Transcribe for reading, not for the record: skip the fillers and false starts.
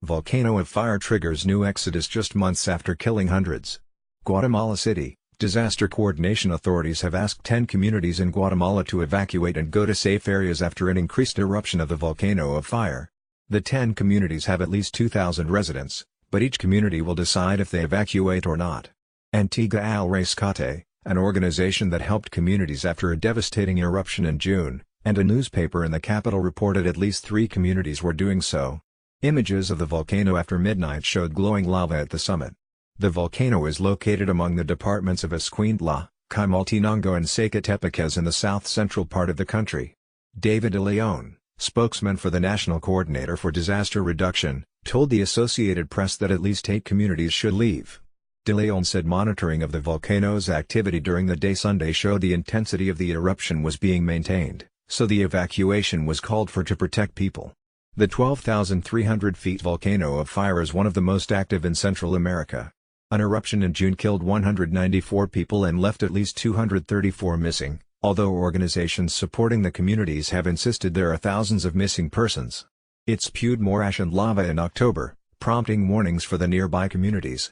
Volcano of fire triggers new exodus just months after killing hundreds. Guatemala City, disaster coordination authorities have asked 10 communities in Guatemala to evacuate and go to safe areas after an increased eruption of the volcano of fire. The 10 communities have at least 2,000 residents, but each community will decide if they evacuate or not. Antigua al Rescate, an organization that helped communities after a devastating eruption in June, and a newspaper in the capital reported at least 3 communities were doing so. Images of the volcano after midnight showed glowing lava at the summit. The volcano is located among the departments of Escuintla, Chimaltenango and Zacatepec in the south-central part of the country. David de Leon, spokesman for the National Coordinator for Disaster Reduction, told the Associated Press that at least 8 communities should leave. De Leon said monitoring of the volcano's activity during the day Sunday showed the intensity of the eruption was being maintained, so the evacuation was called for to protect people. The 12,300 feet volcano of fire is one of the most active in Central America. An eruption in June killed 194 people and left at least 234 missing, although organizations supporting the communities have insisted there are thousands of missing persons. It spewed more ash and lava in October, prompting warnings for the nearby communities.